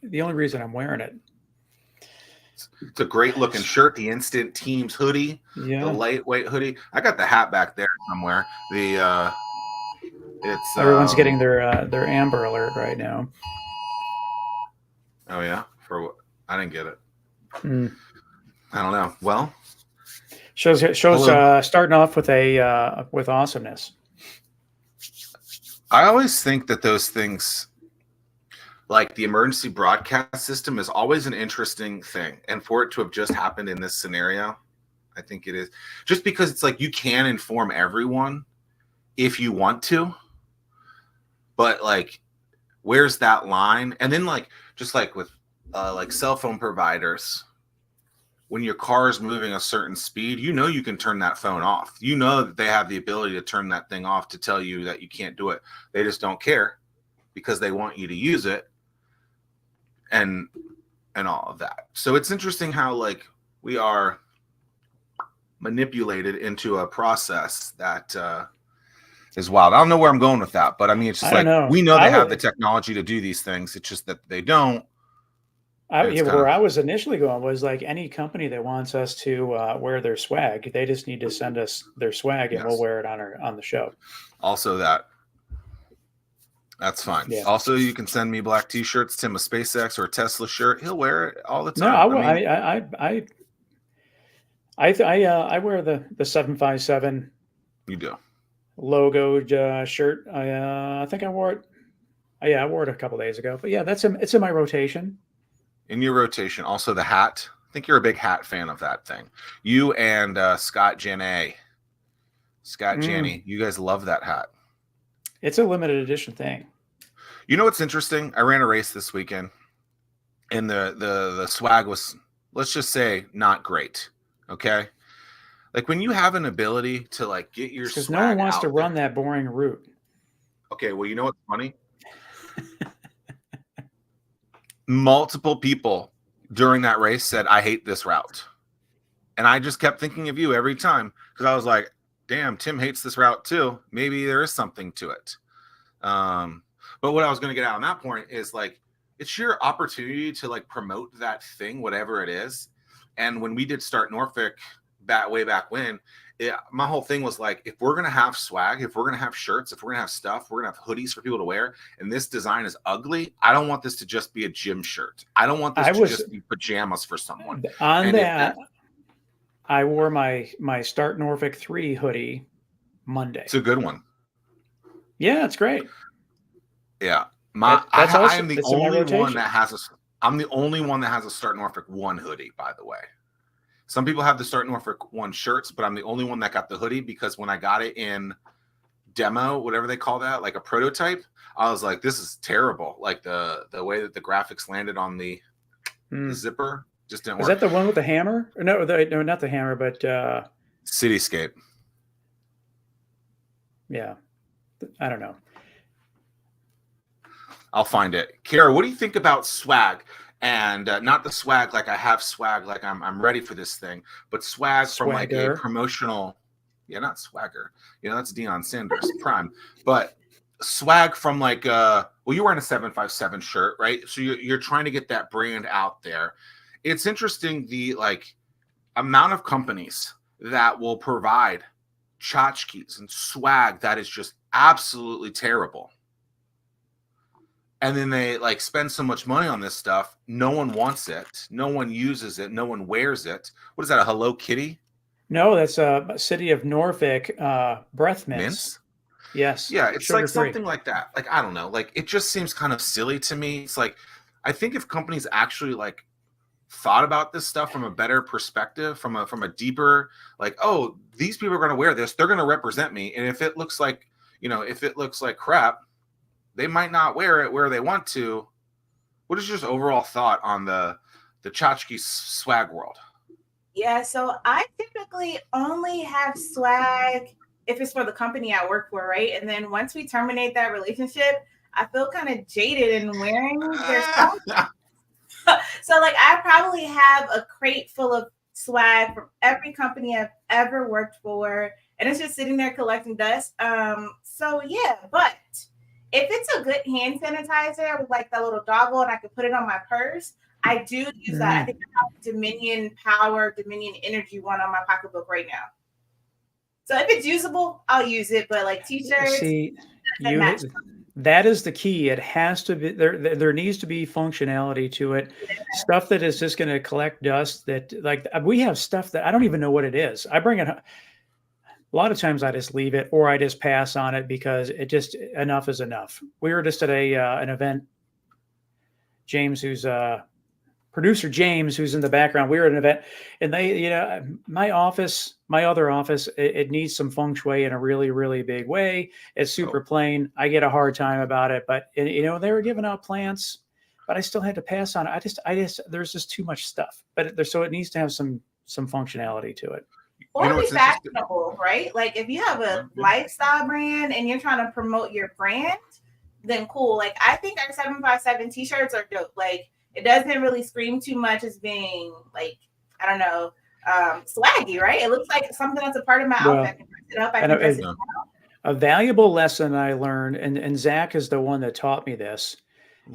the only reason I'm wearing it. It's a great looking shirt. The Instant Teams hoodie, the Yeah. lightweight hoodie. I got the hat back there somewhere. It's Everyone's getting their Amber Alert right now. Oh yeah, for what? I didn't get it. Mm. I don't know. Well, Shows starting off with with awesomeness. I always think that those things, like the emergency broadcast system, is always an interesting thing, and for it to have just happened in this scenario, I think it is just because it's like you can inform everyone if you want to, but like, where's that line? And then like just like with like cell phone providers, when your car is moving a certain speed, you know you can turn that phone off. You know that they have the ability to turn that thing off to tell you that you can't do it. They just don't care because they want you to use it and all of that. So it's interesting how like we are manipulated into a process that is wild. I don't know where I'm going with that, but I mean, it's just like we know they have the technology to do these things. It's just that they don't. Where I was initially going was like any company that wants us to wear their swag, they just need to send us their swag and we'll wear it on the show. Also, that's fine. Yeah. Also, you can send me black T-shirts, Tim a SpaceX or a Tesla shirt. He'll wear it all the time. No, I wear the 757. You do. Logoed shirt. I think I wore it. I wore it a couple days ago. But yeah, it's in my rotation. In your rotation, also the hat. I think you're a big hat fan of that thing. You and Scott Janney, you guys love that hat. It's a limited edition thing. You know what's interesting? I ran a race this weekend, and the swag was, let's just say, not great. Okay, like when you have an ability to like get your swag, because no one wants to run that boring route. Okay, well, you know what's funny? Multiple people during that race said, I hate this route. And I just kept thinking of you every time because I was like, damn, Tim hates this route too. Maybe there is something to it. But what I was going to get out on that point is like, it's your opportunity to like promote that thing, whatever it is. And when we did Start Norfolk way back when, my whole thing was like, if we're going to have swag, if we're going to have shirts, if we're going to have stuff, we're going to have hoodies for people to wear, and this design is ugly, I don't want this to just be a gym shirt. I don't want this to just be pajamas for someone. On that, I wore my Start Norfolk 3 hoodie Monday. It's a good one. Yeah, it's great. Yeah. I'm the only one that has a Start Norfolk 1 hoodie, by the way. Some people have the Start Norfolk 1 shirts, but I'm the only one that got the hoodie because when I got it in demo, whatever they call that, like a prototype, I was like, this is terrible. Like the way that the graphics landed on the zipper just didn't work. Is that the one with the hammer? Or no, not the hammer, but Cityscape. Yeah. I don't know. I'll find it. Kierra, what do you think about swag? And not the swag like I have swag like I'm ready for this thing, but swag from like a promotional, not swagger. That's Deion Sanders prime, but swag from like well, you're wearing a 757 shirt, right? So you're trying to get that brand out there. It's interesting the like amount of companies that will provide tchotchkes and swag that is just absolutely terrible. And then they like spend so much money on this stuff. No one wants it. No one uses it. No one wears it. What is that? A Hello Kitty? No, that's a City of Norfolk breath mints. Yes. Yeah, it's like something like that. Like, I don't know. Like, it just seems kind of silly to me. It's like, I think if companies actually like thought about this stuff from a better perspective, from a deeper, like, oh, these people are going to wear this. They're going to represent me. And if it looks like, if it looks like crap, they might not wear it where they want to. What is your overall thought on the tchotchke swag world? Yeah, so I typically only have swag if it's for the company I work for, right? And then once we terminate that relationship, I feel kind of jaded in wearing their stuff. So like I probably have a crate full of swag from every company I've ever worked for, and it's just sitting there collecting dust. So yeah, but if it's a good hand sanitizer with like that little doggle and I could put it on my purse, I do use that. I think I have Dominion Energy one on my pocketbook right now. So if it's usable, I'll use it. But like t-shirts, see, that is the key. It has to be there. There needs to be functionality to it. Yeah. Stuff that is just going to collect dust. That like we have stuff that I don't even know what it is. I bring it. A lot of times I just leave it or I just pass on it because it just enough is enough. We were just at an event. James, who's producer James, who's in the background, we were at an event and they, my other office, it needs some feng shui in a really, really big way. It's super plain. I get a hard time about it, but they were giving out plants, but I still had to pass on it. I just, there's just too much stuff, but so it needs to have some functionality to it. Or be fashionable, right? Like if you have a lifestyle brand and you're trying to promote your brand, then cool. Like I think our 757 t-shirts are dope. Like it doesn't really scream too much as being like, I don't know, swaggy, right? It looks like something that's a part of my outfit. I can dress it up. I can dress it down. A valuable lesson I learned, and Zach is the one that taught me this,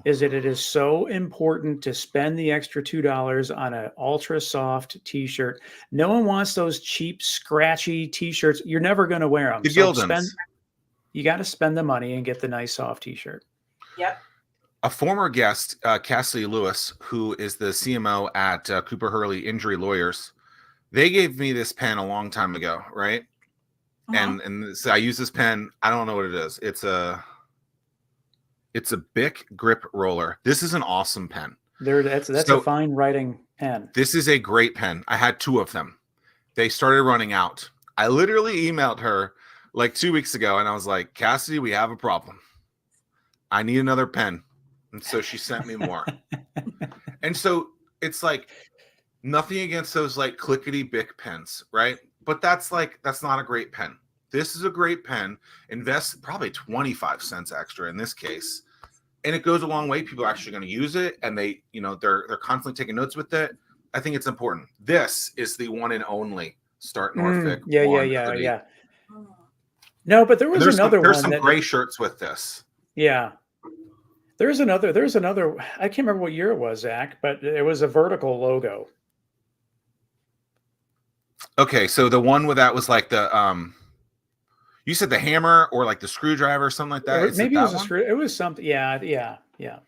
is that it is so important to spend the extra $2 on an ultra soft t-shirt. No one wants those cheap, scratchy t-shirts. You're never going to wear them. You got to spend the money and get the nice soft t-shirt. Yep. A former guest, Cassidy Lewis, who is the CMO at Cooper Hurley Injury Lawyers, they gave me this pen a long time ago, right? And so I use this pen. I don't know what it is. It's a Bic grip roller. This is an awesome pen. That's a fine writing pen. This is a great pen. I had 2 of them. They started running out. I literally emailed her like 2 weeks ago, and I was like, Cassidy, we have a problem. I need another pen. And so she sent me more. And so it's like nothing against those like clickety Bic pens, right? But that's not a great pen. This is a great pen. Invest probably 25 cents extra in this case. And it goes a long way. People are actually going to use it and they're constantly taking notes with it. I think it's important. This is the one and only Start Norfolk. Yeah. No, but there's some gray shirts with this. Yeah. There's another, I can't remember what year it was, Zach, but it was a vertical logo. Okay, so the one with that was like the you said the hammer or like the screwdriver or something like that. Maybe it was a screw. It was something. Yeah. I'd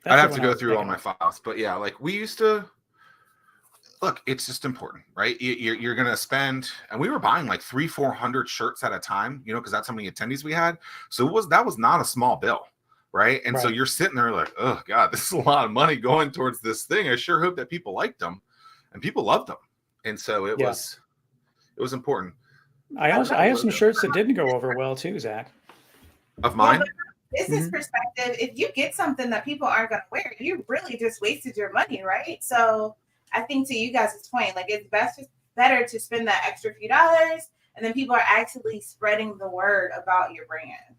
have to go through all my files, but yeah, like we used to look. It's just important, right? You're gonna spend, and we were buying like 300-400 shirts at a time, because that's how many attendees we had. So that was not a small bill. Right. And so you're sitting there like, oh, God, this is a lot of money going towards this thing. I sure hope that people liked them and people loved them. And so it was important. I have some shirts that didn't go over well, too, Zach. Of mine? Business perspective, if you get something that people aren't going to wear, you really just wasted your money. Right. So I think to you guys' point, like it's better to spend that extra few dollars and then people are actually spreading the word about your brand.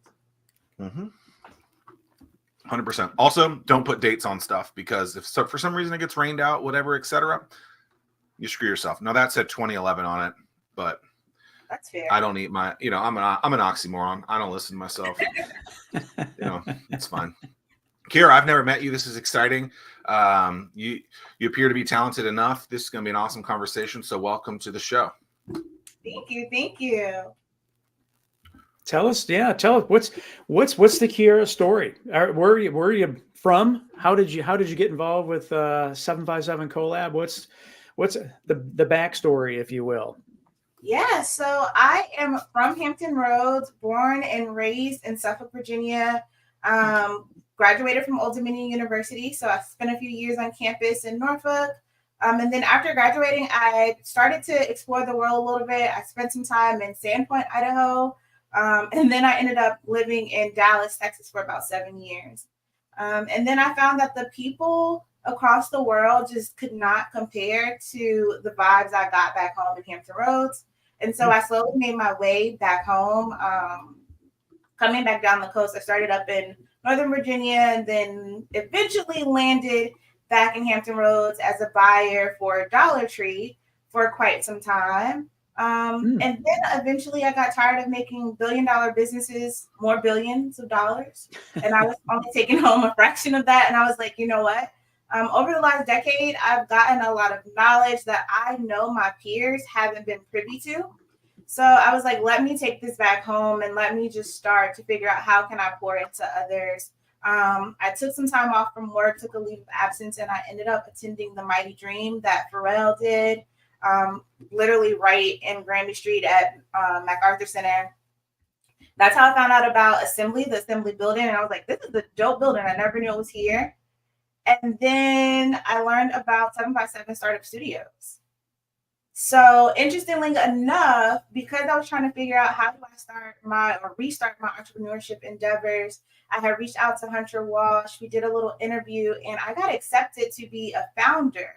100%. Also, don't put dates on stuff because if for some reason it gets rained out, whatever, etc., you screw yourself. Now that said 2011 on it, but that's fair. I don't eat my, I'm an oxymoron. I don't listen to myself. It's fine. Kierra, I've never met you. This is exciting. You appear to be talented enough. This is going to be an awesome conversation. So welcome to the show. Thank you. Tell us what's the Kierra story? Where are you from? How did you get involved with 757 Collab? What's the backstory, if you will? Yeah, so I am from Hampton Roads, born and raised in Suffolk, Virginia. Graduated from Old Dominion University, so I spent a few years on campus in Norfolk. And then after graduating, I started to explore the world a little bit. I spent some time in Sandpoint, Idaho. And then I ended up living in Dallas, Texas for about 7 years. And then I found that the people across the world just could not compare to the vibes I got back home in Hampton Roads. And so I slowly made my way back home. Coming back down the coast, I started up in Northern Virginia and then eventually landed back in Hampton Roads as a buyer for Dollar Tree for quite some time. And then eventually I got tired of making billion-dollar businesses more billions of dollars. And I was only taking home a fraction of that. And I was like, you know what? Over the last decade, I've gotten a lot of knowledge that I know my peers haven't been privy to. So I was like, let me take this back home and let me just start to figure out how can I pour into others. I took some time off from work, took a leave of absence, and I ended up attending the Mighty Dream that Pharrell did. Literally right in Granby Street at MacArthur Center. That's how I found out about Assembly, the Assembly building. And I was like, this is a dope building. I never knew it was here. And then I learned about 757 Startup Studios. So interestingly enough, because I was trying to figure out how do I restart my entrepreneurship endeavors, I had reached out to Hunter Walsh. We did a little interview and I got accepted to be a founder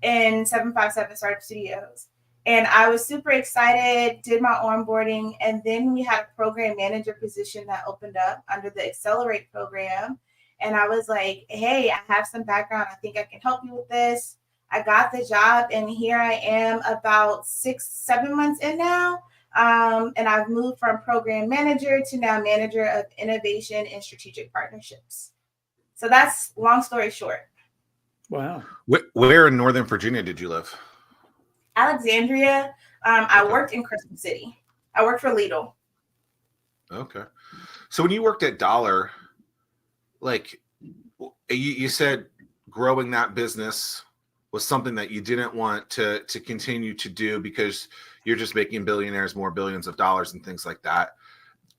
in 757 Startup Studios. And I was super excited, did my onboarding, and then we had a program manager position that opened up under the Accelerate program. And I was like, hey, I have some background. I think I can help you with this. I got the job, and here I am about 6-7 months in now. And I've moved from program manager to now manager of innovation and strategic partnerships. So that's long story short. Wow. Where in Northern Virginia did you live? Alexandria. I worked in Crystal City. I worked for Lidl. Okay. So when you worked at Dollar, like you said, growing that business was something that you didn't want to continue to do because you're just making billionaires more billions of dollars and things like that.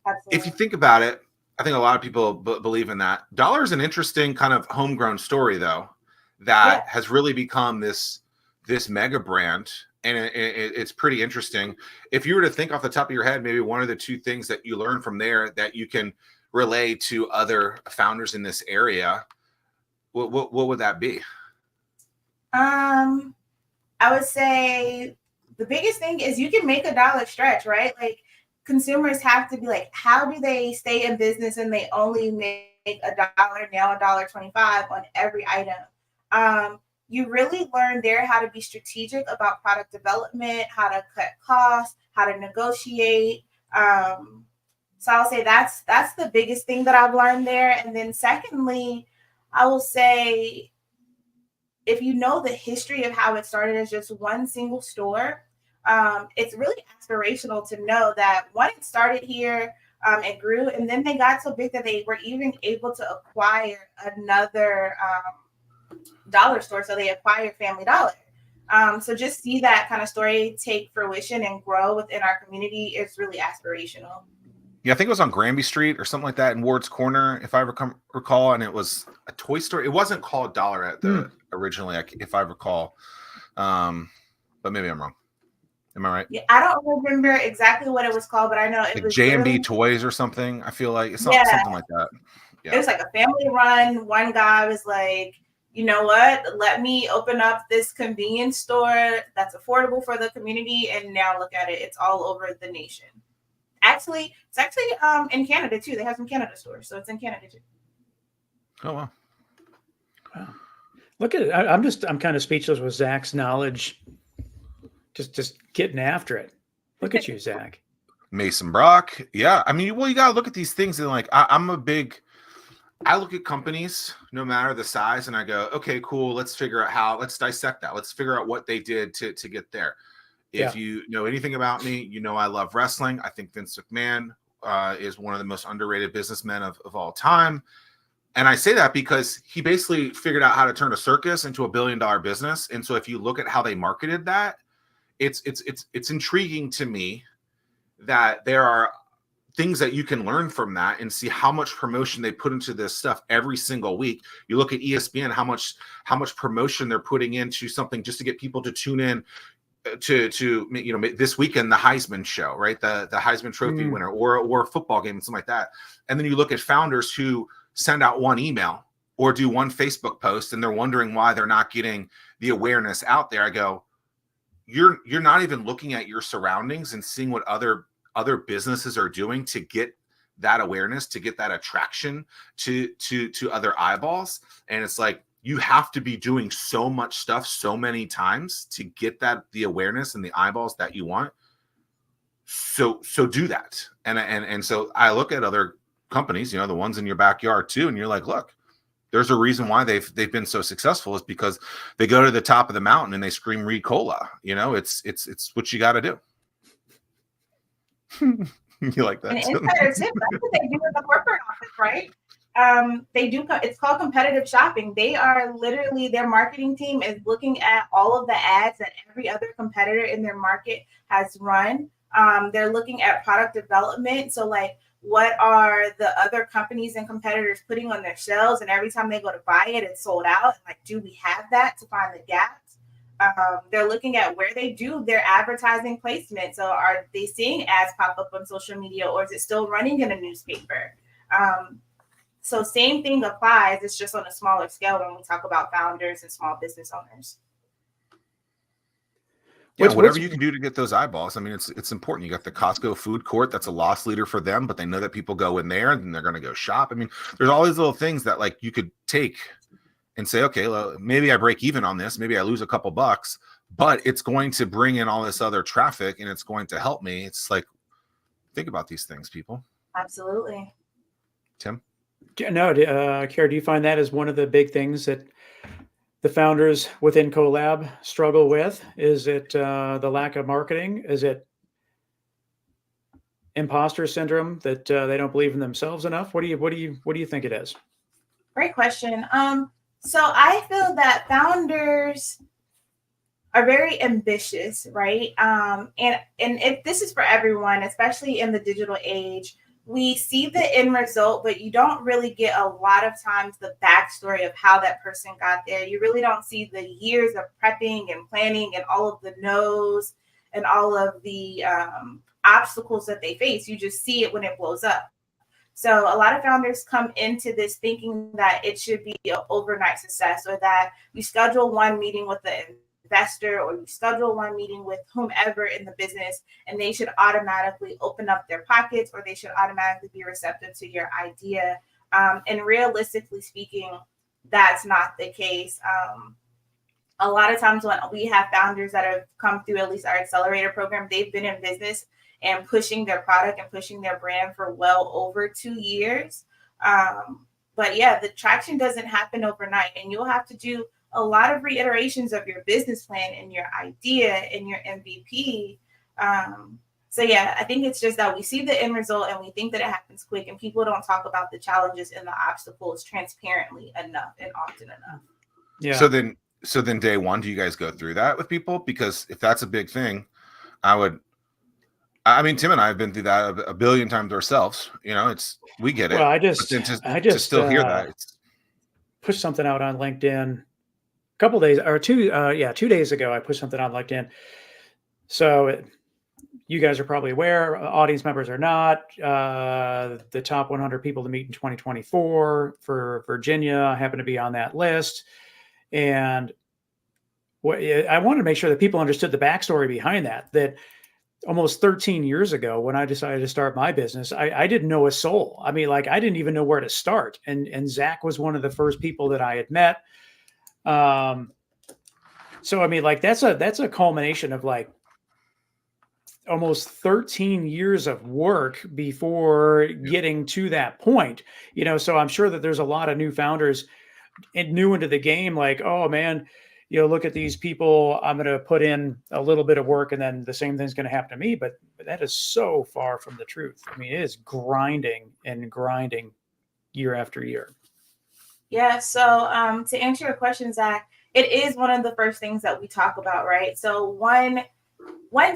Absolutely. If you think about it, I think a lot of people believe in that. Dollar is an interesting kind of homegrown story, though, that has really become this mega brand. And it's pretty interesting. If you were to think off the top of your head, maybe one of the two things that you learned from there that you can relay to other founders in this area, what would that be? I would say the biggest thing is you can make a dollar stretch, right? Like consumers have to be like, how do they stay in business and they only make $1 now, $1.25 on every item? You really learn there how to be strategic about product development, how to cut costs, how to negotiate. So I'll say that's the biggest thing that I've learned there. And then secondly, I will say, if you know the history of how it started as just one single store, it's really aspirational to know that one, it started here, it grew, and then they got so big that they were even able to acquire another dollar store. So they acquired Family Dollar. So just see that kind of story take fruition and grow within our community is really aspirational. Yeah, I think it was on Granby Street or something like that in Ward's Corner, if I recall, and it was a toy store. It wasn't called Dollar at the originally, if I recall, but maybe I'm wrong. Am I right? Yeah, I don't remember exactly what it was called, but I know it like was J&B Toys or something. I feel like it's something like that. Yeah. It was like a family run. One guy was like, you know what? Let me open up this convenience store that's affordable for the community, and now look at it; it's all over the nation. Actually, it's actually in Canada too. They have some Canada stores, so it's in Canada too. Oh wow! Wow, look at it. I'm kind of speechless with Zach's knowledge. Just getting after it. Look at you, Zach. Mason Brock. Yeah, I mean, well, you gotta look at these things and like I look at companies, no matter the size, and I go, okay, cool. Let's figure out let's dissect that. Let's figure out what they did to get there. If you know anything about me, you know I love wrestling. I think Vince McMahon is one of the most underrated businessmen of all time. And I say that because he basically figured out how to turn a circus into $1 billion business. And so if you look at how they marketed that, it's intriguing to me that there are things that you can learn from that and see how much promotion they put into this stuff every single week. You look at ESPN, how much promotion they're putting into something just to get people to tune in to you know, this weekend, the Heisman show, right? The Heisman Trophy winner or a football game and something like that. And then you look at founders who send out one email or do one Facebook post and they're wondering why they're not getting the awareness out there. I go, you're not even looking at your surroundings and seeing what other businesses are doing to get that awareness, to get that attraction to other eyeballs. And it's like, you have to be doing so much stuff so many times to get the awareness and the eyeballs that you want. So do that. And so I look at other companies, the ones in your backyard too, and you're like, look, there's a reason why they've been so successful, is because they go to the top of the mountain and they scream "Read Cola." It's what you got to do. You like that? And insider tip, that's what they do in the corporate office, right? They do. It's called competitive shopping. They are literally, their marketing team is looking at all of the ads that every other competitor in their market has run. They're looking at product development. So like, what are the other companies and competitors putting on their shelves? And every time they go to buy it, it's sold out. And like, do we have that, to find the gaps? They're looking at where they do their advertising placement. So are they seeing ads pop up on social media, or is it still running in a newspaper? So same thing applies. It's just on a smaller scale when we talk about founders and small business owners. Yeah, whatever you can do to get those eyeballs. I mean, it's important. You got the Costco food court. That's a loss leader for them, but they know that people go in there and they're going to go shop. I mean, there's all these little things that like you could take and say, okay, well, maybe I break even on this. Maybe I lose a couple bucks, but it's going to bring in all this other traffic and it's going to help me. It's like, think about these things, people. Absolutely. Tim? No, Kierra, do you find that as one of the big things that the founders within Collab struggle with? Is it the lack of marketing? Is it imposter syndrome that they don't believe in themselves enough? What do you think it is? Great question. So I feel that founders are very ambitious, right? And if this is for everyone, especially in the digital age, we see the end result, but you don't really get a lot of times the backstory of how that person got there. You really don't see the years of prepping and planning and all of the no's and all of the obstacles that they face. You just see it when it blows up. So a lot of founders come into this thinking that it should be an overnight success, or that you schedule one meeting with the investor, or you schedule one meeting with whomever in the business, and they should automatically open up their pockets, or they should automatically be receptive to your idea. And realistically speaking, that's not the case. A lot of times when we have founders that have come through at least our accelerator program, they've been in business and pushing their product and pushing their brand for well over 2 years. But yeah, the traction doesn't happen overnight, and you'll have to do a lot of reiterations of your business plan and your idea and your MVP. So yeah, I think it's just that we see the end result and we think that it happens quick, and people don't talk about the challenges and the obstacles transparently enough and often enough. Yeah. So then day one, do you guys go through that with people? Because if that's a big thing, I mean, Tim and I have been through that a billion times ourselves. We get it. Well, I just to still hear that. Pushed something out on LinkedIn a couple days or 2 days ago. I pushed something on LinkedIn. So you guys are probably aware, audience members are not, the top 100 people to meet in 2024 for Virginia. I happen to be on that list. And I wanted to make sure that people understood the backstory behind that almost 13 years ago, when I decided to start my business, I didn't know a soul. I mean, like, I didn't even know where to start. And Zack was one of the first people that I had met. So, I mean, like, that's a culmination of like almost 13 years of work before getting to that point, so I'm sure that there's a lot of new founders and new into the game. Like, oh man, look at these people. I'm going to put in a little bit of work and then the same thing's going to happen to me. But that is so far from the truth. I mean, it is grinding and grinding year after year. Yeah. So to answer your question, Zack, it is one of the first things that we talk about, right? So one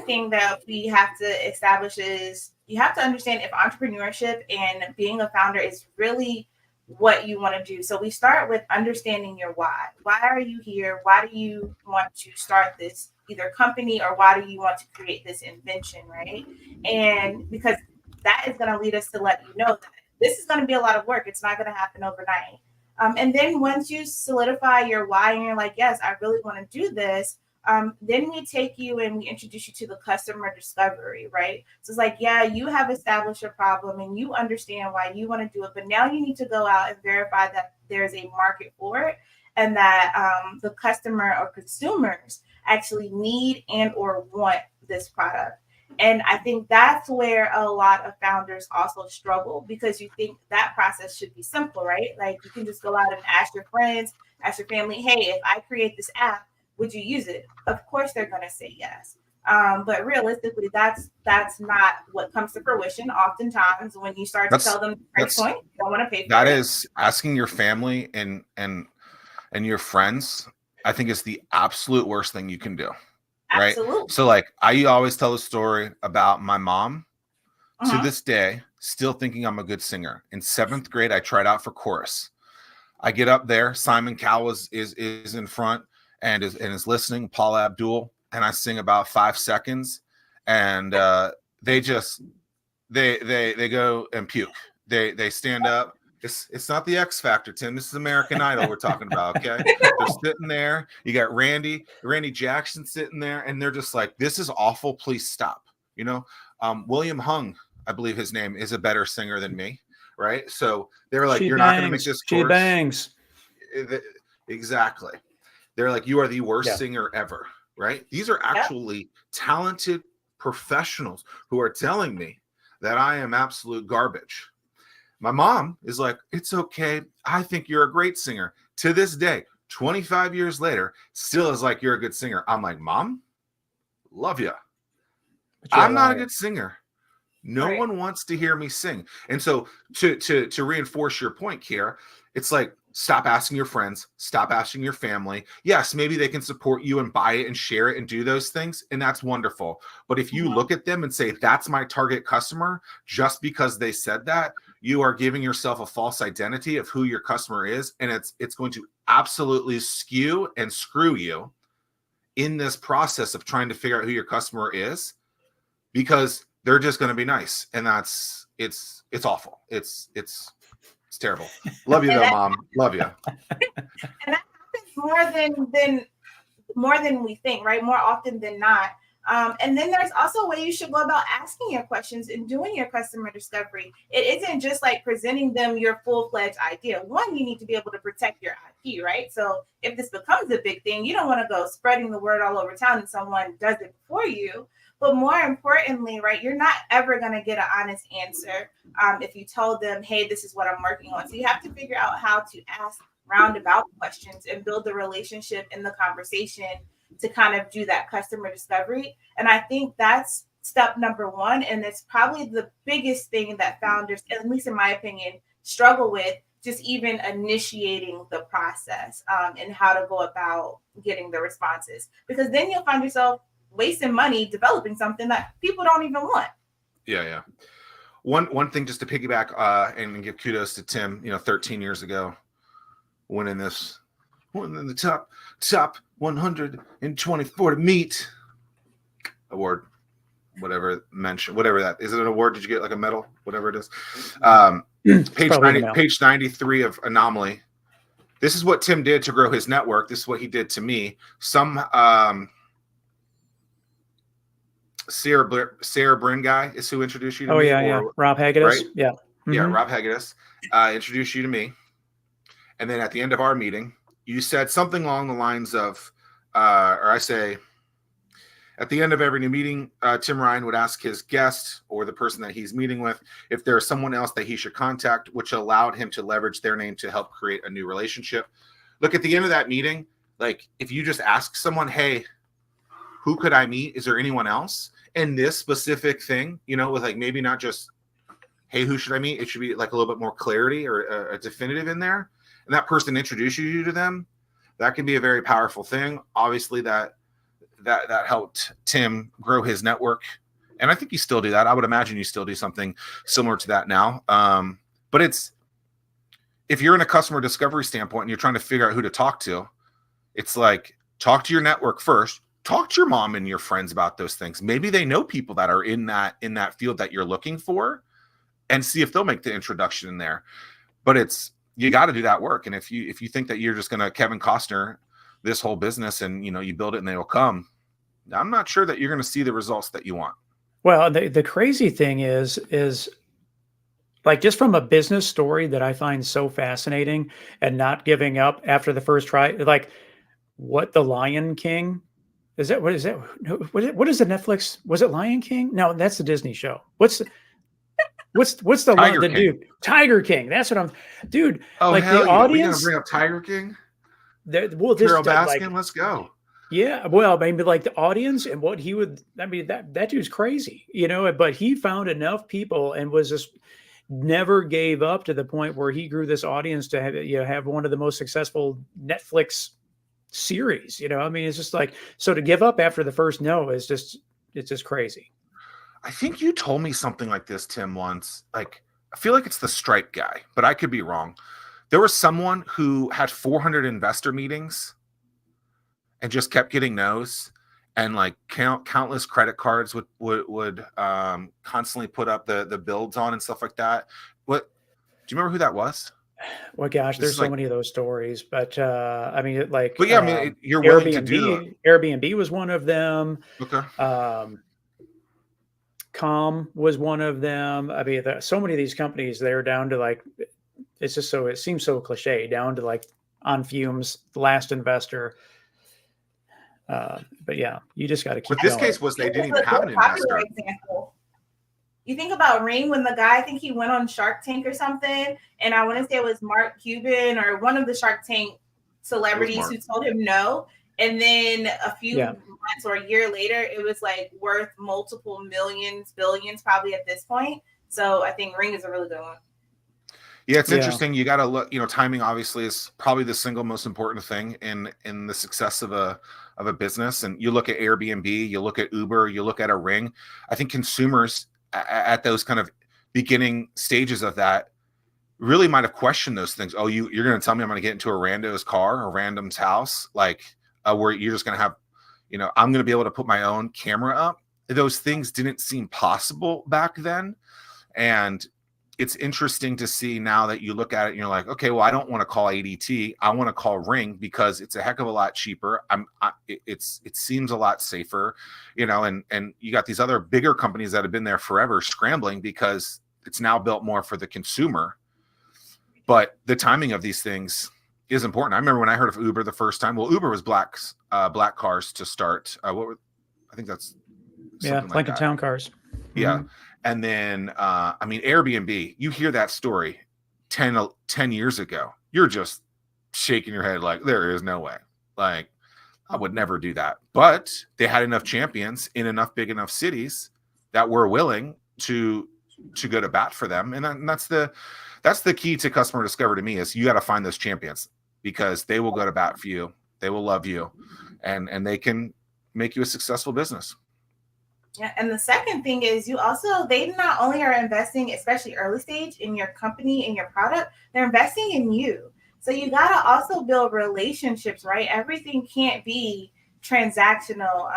thing that we have to establish is you have to understand if entrepreneurship and being a founder is really what you want to do. So we start with understanding your why. Why are you here? Why do you want to start this either company, or why do you want to create this invention, right? And because that is going to lead us to let you know that this is going to be a lot of work. It's not going to happen overnight. And then once you solidify your why and you're like, yes, I really want to do this, then we take you and we introduce you to the customer discovery, right? So it's like, yeah, you have established a problem and you understand why you want to do it, but now you need to go out and verify that there's a market for it, and that the customer or consumers actually need and or want this product. And I think that's where a lot of founders also struggle, because you think that process should be simple, right? Like you can just go out and ask your friends, ask your family, hey, if I create this app, would you use it? Of course they're going to say yes. But realistically, that's not what comes to fruition. Oftentimes, when you start to tell them the price point, they don't want to pay for it. That is asking your family and your friends, I think, is the absolute worst thing you can do. Right. Absolutely. So like I always tell a story about my mom to this day, still thinking I'm a good singer. In 7th grade, I tried out for chorus. I get up there. Simon Cowell is in front and is listening, Paul Abdul, and I sing about 5 seconds, and they go and puke. They stand up. It's not the X Factor, Tim. This is American Idol we're talking about, okay? They're sitting there. You got Randy Jackson sitting there, and they're just like, this is awful. Please stop. You know, William Hung, I believe his name, is a better singer than me, right? So they're like, you're not going to make this chorus. She bangs. Exactly. They're like, you are the worst singer ever, right? These are actually talented professionals who are telling me that I am absolute garbage. My mom is like, it's okay. I think you're a great singer. To this day, 25 years later, still is like, you're a good singer. I'm like, Mom, love you. I'm not a good singer. No one wants to hear me sing. And so to reinforce your point, Kierra, it's like, stop asking your friends, stop asking your family. Yes, maybe they can support you and buy it and share it and do those things, and that's wonderful. But if you look at them and say, that's my target customer, just because they said that, you are giving yourself a false identity of who your customer is, and it's going to absolutely skew and screw you in this process of trying to figure out who your customer is, because they're just going to be nice, and it's awful. It's terrible. Love you though, Mom. Love you. And that happens more than we think, right? More often than not. And then there's also a way you should go about asking your questions and doing your customer discovery. It isn't just like presenting them your full-fledged idea. One, you need to be able to protect your IP, right? So if this becomes a big thing, you don't want to go spreading the word all over town and someone does it for you. But more importantly, right, you're not ever going to get an honest answer if you told them, hey, this is what I'm working on. So you have to figure out how to ask roundabout questions and build the relationship in the conversation to kind of do that customer discovery. And I think that's step number one. And it's probably the biggest thing that founders, at least in my opinion, struggle with, just even initiating the process and how to go about getting the responses. Because then you'll find yourself wasting money developing something that people don't even want. Yeah. One thing, just to piggyback and give kudos to Tim, 13 years ago, winning the top 124 to meet award, whatever that is. It an award? Did you get like a medal? Whatever it is. Page 93 of Anomaly. This is what Tim did to grow his network. This is what he did to me. Sarah Bryn guy is who introduced you to me. Yeah. Rob Hagedis. Right? Yeah. Mm-hmm. Yeah, Rob Hagedis introduced you to me. And then at the end of our meeting, you said something along the lines of, or I say, at the end of every new meeting, Tim Ryan would ask his guest or the person that he's meeting with if there's someone else that he should contact, which allowed him to leverage their name to help create a new relationship. Look, at the end of that meeting, like if you just ask someone, hey, who could I meet? Is there anyone else? And this specific thing, with like maybe not just, hey, who should I meet? It should be like a little bit more clarity or a definitive in there. And that person introduces you to them. That can be a very powerful thing. Obviously, that helped Tim grow his network. And I think you still do that. I would imagine you still do something similar to that now. But if you're in a customer discovery standpoint and you're trying to figure out who to talk to, it's like, talk to your network first. Talk to your mom and your friends about those things. Maybe they know people that are in that field that you're looking for, and see if they'll make the introduction in there. But you got to do that work. And if you think that you're just going to Kevin Costner this whole business and you build it and they will come, I'm not sure that you're going to see the results that you want. Well, the crazy thing is like, just from a business story that I find so fascinating and not giving up after the first try, like what the Lion King Is that what is that? What is the Netflix? Was it Lion King? No, that's the Disney show. What's the Tiger the King. dude? Tiger King. That's what I'm, dude. Oh, like hell the yeah. We gotta audience. bring up Tiger King. Well, Carol Baskin, like, let's go. yeah. Well, I mean, like the audience and what he would. I mean, that dude's crazy, you know. But he found enough people and was just never gave up to the point where he grew this audience to have, you know, have one of the most successful Netflix series. You know, I mean, it's just like, so to give up after the first no is just, it's just crazy. I think you told me something like this, Tim, once. Like, I feel like it's the Stripe guy, but I could be wrong. There was someone who had 400 investor meetings and just kept getting no's, and like countless credit cards would constantly put up the builds on and stuff like that. What, do you remember who that was? Well, gosh, there's so like, many of those stories, but I mean, like, but yeah, I mean, you're willing to do that. Airbnb was one of them. Okay. Com was one of them. I mean, so many of these companies, they're down to like, it's just so, it seems so cliche, down to like on fumes, the last investor. But yeah, you just got to keep But this going. case was they didn't even have an investor. Example. You think about Ring, when the guy, I think he went on Shark Tank or something, and I want to say it was Mark Cuban or one of the Shark Tank celebrities who told him no. And then a few months or a year later, it was like worth multiple millions, billions probably at this point. So I think Ring is a really good one. Yeah, it's interesting. You got to look, you know, timing obviously is probably the single most important thing in the success of a business. And you look at Airbnb, you look at Uber, you look at a Ring. I think consumers at those kind of beginning stages of that really might have questioned those things. Oh, you're going to tell me I'm going to get into a rando's car, a random's house, like where you're just going to have, you know, I'm going to be able to put my own camera up. Those things didn't seem possible back then. And it's interesting to see now that you look at it and you're like, okay, well, I don't want to call ADT. I want to call Ring because it's a heck of a lot cheaper. It seems a lot safer, you know, and you got these other bigger companies that have been there forever scrambling because it's now built more for the consumer. But the timing of these things is important. I remember when I heard of Uber the first time. Well, Uber was black cars to start. I think that's Lincoln Town Cars. Yeah. Mm-hmm. And then, I mean, Airbnb, you hear that story 10 years ago, you're just shaking your head like, there is no way. Like, I would never do that. But they had enough champions in enough big enough cities that were willing to go to bat for them. And that's the key to customer discovery to me, is you got to find those champions, because they will go to bat for you. They will love you, and they can make you a successful business. Yeah, and the second thing is they not only are investing, especially early stage, in your company and your product, they're investing in you. So you got to also build relationships, right? Everything can't be transactional.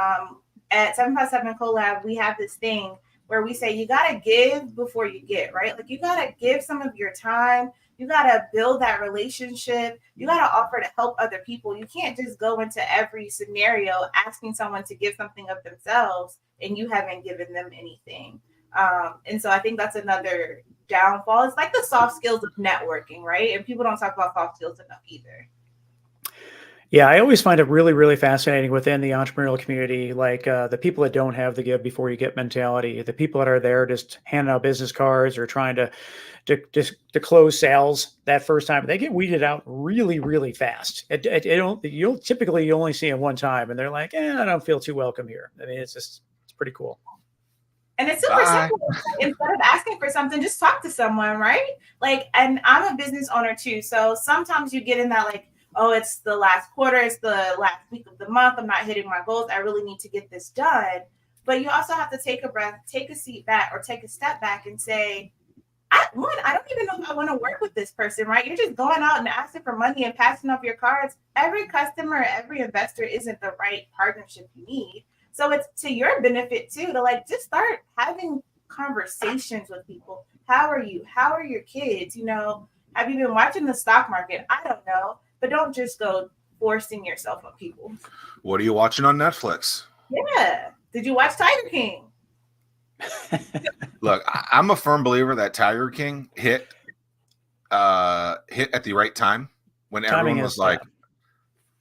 At 757 Collab, we have this thing where we say you got to give before you get, right? Like, you got to give some of your time. You got to build that relationship. You got to offer to help other people. You can't just go into every scenario asking someone to give something of themselves and you haven't given them anything. And so I think that's another downfall. It's like the soft skills of networking, right? And people don't talk about soft skills enough either. Yeah, I always find it really, really fascinating within the entrepreneurial community, like the people that don't have the give before you get mentality, the people that are there just handing out business cards or trying to close sales that first time. They get weeded out really, really fast. You'll typically only see it one time, and they're like, I don't feel too welcome here. I mean, it's pretty cool. And it's super simple. Instead of asking for something, just talk to someone, right? Like, and I'm a business owner too, so sometimes you get in that like, oh, it's the last quarter, it's the last week of the month, I'm not hitting my goals, I really need to get this done. But you also have to take a breath, take a seat back, or take a step back and say, I don't even know if I want to work with this person, right? You're just going out and asking for money and passing off your cards. Every customer, every investor isn't the right partnership you need. So it's to your benefit too, to like just start having conversations with people. How are you? How are your kids? You know, have you been watching the stock market? I don't know. But don't just go forcing yourself on people. What are you watching on Netflix? Yeah. Did you watch Tiger King? Look, I'm a firm believer that Tiger King hit at the right time when everyone was like,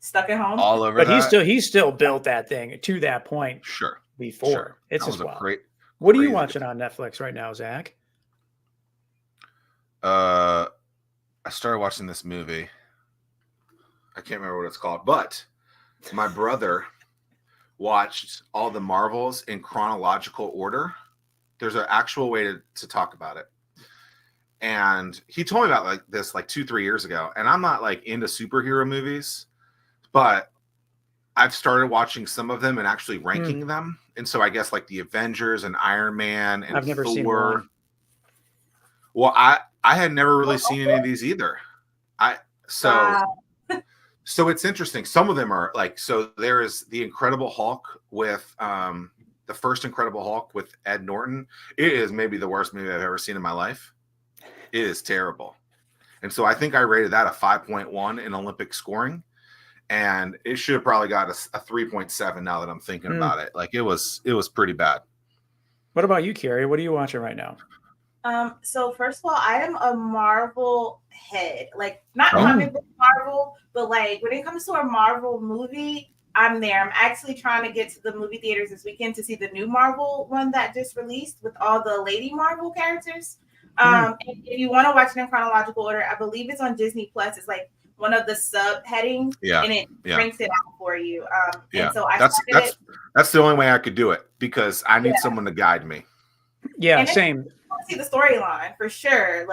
stuck at home. all over But that. he still built that thing to that point Sure. before. Sure. It's That just was a wild. great. What are you crazy- watching on Netflix right now, Zach? I started watching this movie. I can't remember what it's called, but my brother watched all the Marvels in chronological order. There's an actual way to talk about it. And he told me about this 2-3 years ago. And I'm not into superhero movies, but I've started watching some of them and actually ranking them. And so I guess the Avengers and Iron Man and I've never Thor. seen one. Well, I had never really seen any of these either. So it's interesting. Some of them are so there is the Incredible Hulk with the first Incredible Hulk with Ed Norton. It is maybe the worst movie I've ever seen in my life. It is terrible. And so I think I rated that a 5.1 in Olympic scoring. And it should have probably got a 3.7 now that I'm thinking about it. It was pretty bad. What about you, Kierra? What are you watching right now? So first of all, I am a Marvel head. Not comic book Marvel, but when it comes to a Marvel movie, I'm there. I'm actually trying to get to the movie theaters this weekend to see the new Marvel one that just released with all the Lady Marvel characters. And if you want to watch it in chronological order, I believe it's on Disney Plus. It's one of the subheadings, and it prints it out for you. And so that's the only way I could do it because I need someone to guide me. Yeah, same. I want to see the storyline for sure.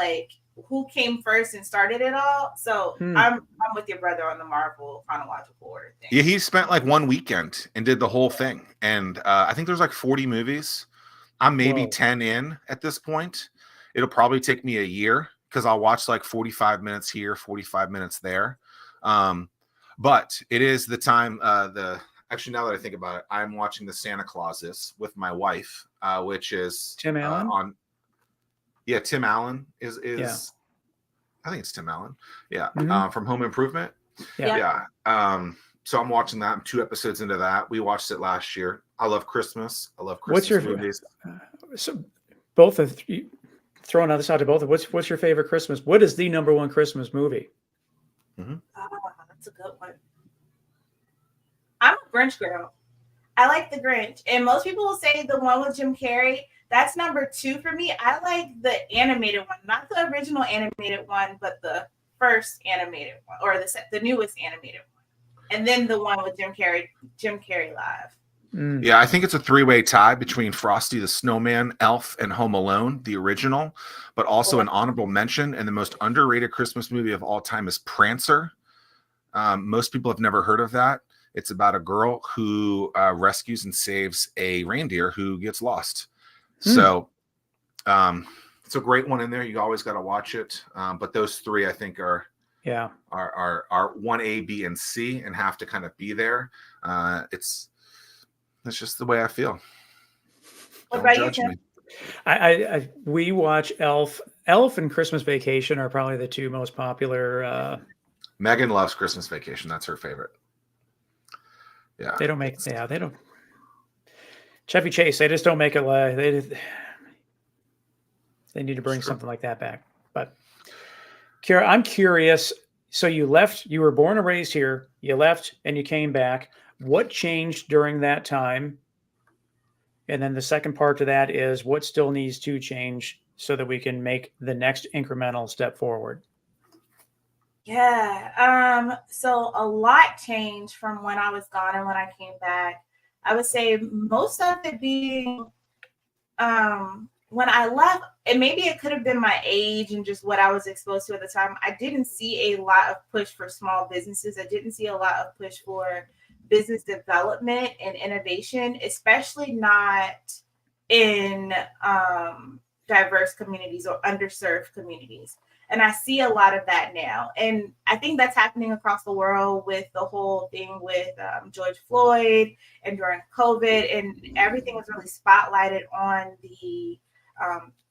Who came first and started it all. So I'm with your brother on the Marvel chronological order thing. Yeah, he spent 1 weekend and did the whole thing. And I think there's 40 movies. I'm maybe 10 in at this point. It'll probably take me a year because I'll watch 45 minutes here, 45 minutes there. But it is the time. Actually, now that I think about it, I'm watching the Santa Clauses with my wife, which is Tim Allen. Tim Allen is. Yeah. I think it's Tim Allen. Yeah, Mm-hmm. From Home Improvement. Yeah. So I'm watching that. I'm 2 episodes into that. We watched it last year. I love Christmas. I love Christmas movies. So both of you, throwing this out to both of what's your favorite Christmas? What is the number one Christmas movie? Oh, that's a good one. I'm a Grinch girl. I like the Grinch. And most people will say the one with Jim Carrey. That's number 2 for me. I like the animated one, not the original animated one, but the first animated one, or the newest animated one. And then the one with Jim Carrey live. Yeah, I think it's a 3-way tie between Frosty the Snowman, Elf, and Home Alone, the original, but also an honorable mention. And the most underrated Christmas movie of all time is Prancer. Most people have never heard of that. It's about a girl who rescues and saves a reindeer who gets lost. So it's a great one in there. You always got to watch it. But those 3, I think, are 1A, B, and C, and have to kind of be there. It's just the way I feel. What Don't about judge you, me. We watch Elf and Christmas Vacation are probably the 2 most popular. Megan loves Christmas Vacation. That's her favorite. Yeah. They don't. Chevy Chase, they just don't make it. They need to bring something like that back. But Kierra, I'm curious. So you left, you were born and raised here, you left and you came back. What changed during that time? And then the second part to that is what still needs to change so that we can make the next incremental step forward? Yeah. So a lot changed from when I was gone and when I came back. I would say most of it being when I left, and maybe it could have been my age and just what I was exposed to at the time. I didn't see a lot of push for small businesses. I didn't see a lot of push for business development and innovation, especially not in diverse communities or underserved communities. And I see a lot of that now. And I think that's happening across the world with the whole thing with George Floyd and during COVID, and everything was really spotlighted on the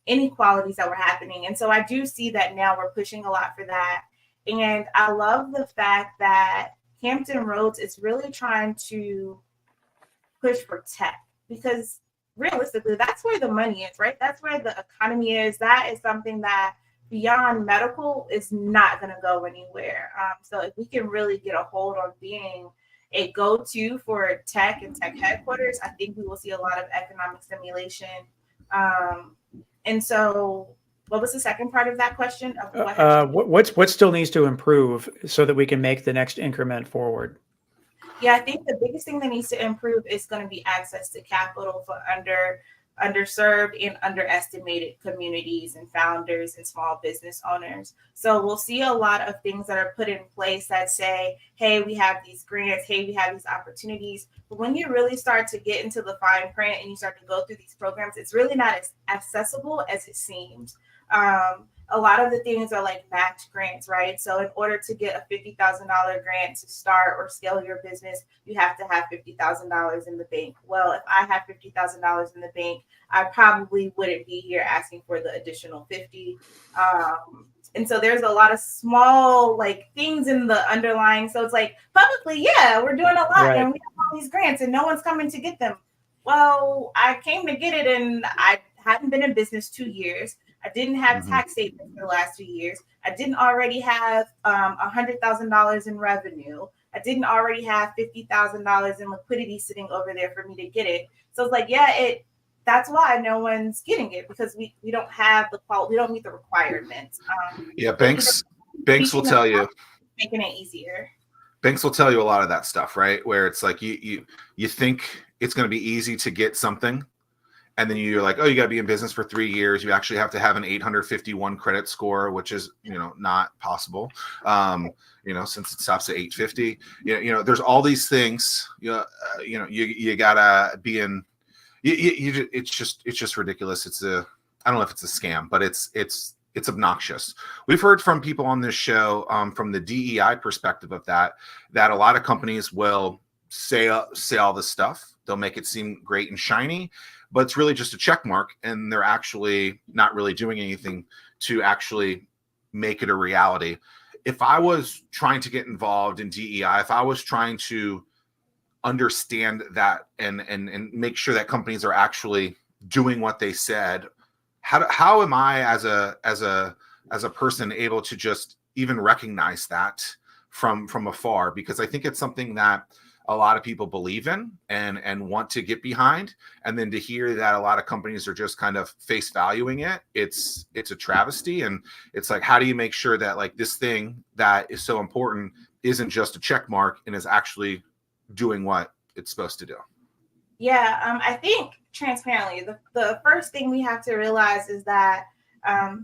inequalities that were happening. And so I do see that now we're pushing a lot for that. And I love the fact that Hampton Roads is really trying to push for tech, because realistically, that's where the money is, right? That's where the economy is. That is something that beyond medical is not going to go anywhere. So if we can really get a hold on being a go-to for tech and tech headquarters, I think we will see a lot of economic stimulation. And so what was the second part of that question? Of what still needs to improve so that we can make the next increment forward? Yeah, I think the biggest thing that needs to improve is going to be access to capital for underserved and underestimated communities and founders and small business owners. So we'll see a lot of things that are put in place that say, hey, we have these grants, hey, we have these opportunities. But when you really start to get into the fine print and you start to go through these programs, it's really not as accessible as it seems. A lot of the things are like match grants, right? So in order to get a $50,000 grant to start or scale your business, you have to have $50,000 in the bank. Well, if I have $50,000 in the bank, I probably wouldn't be here asking for the additional 50. And so there's a lot of small like things in the underlying. So it's like publicly, yeah, we're doing a lot, right, and we have all these grants and no one's coming to get them. Well, I came to get it and I hadn't been in business 2 years. I didn't have tax statements for the last 2 years. I didn't already have $100,000 in revenue. I didn't already have $50,000 in liquidity sitting over there for me to get it. So it's like, yeah, that's why no one's getting it, because we don't have the quality, we don't meet the requirements. Banks will tell you, making it easier. Banks will tell you a lot of that stuff, right? Where it's like you think it's going to be easy to get something. And then you're like, oh, you got to be in business for 3 years. You actually have to have an 851 credit score, which is, not possible. Since it stops at 850. There's all these things. You gotta be in. It's just ridiculous. I don't know if it's a scam, but it's obnoxious. We've heard from people on this show, from the DEI perspective of that a lot of companies will say all this stuff. They'll make it seem great and shiny, but it's really just a check mark, and they're actually not really doing anything to actually make it a reality. If I was trying to get involved in DEI, if I was trying to understand that and make sure that companies are actually doing what they said, how am I as a person able to just even recognize that from afar? Because I think it's something that a lot of people believe in and want to get behind, and then to hear that a lot of companies are just kind of face valuing it, it's a travesty. And it's like, how do you make sure that like this thing that is so important isn't just a check mark and is actually doing what it's supposed to do? Yeah, I think transparently, the first thing we have to realize is that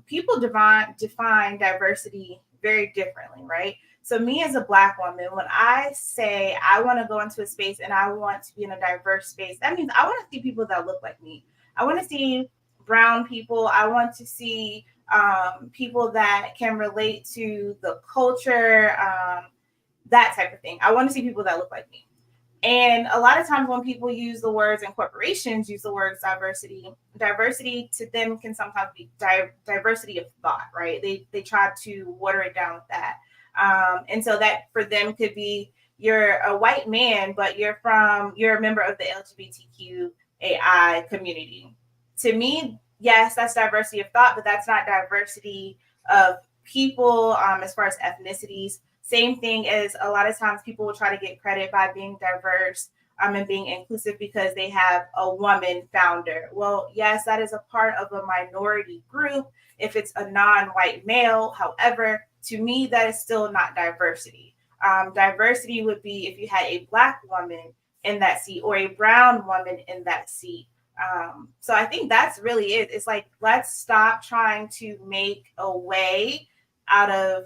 people define diversity very differently, right? So me as a Black woman, when I say I want to go into a space and I want to be in a diverse space, that means I want to see people that look like me. I want to see brown people. I want to see people that can relate to the culture, that type of thing. I want to see people that look like me. And a lot of times when people use the words, and corporations use the words diversity to them can sometimes be diversity of thought, right? They try to water it down with that. And so that for them could be, you're a white man, but you're a member of the LGBTQAI community. To me, yes, that's diversity of thought, but that's not diversity of people as far as ethnicities. Same thing as a lot of times people will try to get credit by being diverse and being inclusive because they have a woman founder. Well, yes, that is a part of a minority group if it's a non-white male. However, to me, that is still not diversity. Diversity would be if you had a Black woman in that seat or a brown woman in that seat. So I think that's really it. It's like, let's stop trying to make a way out of,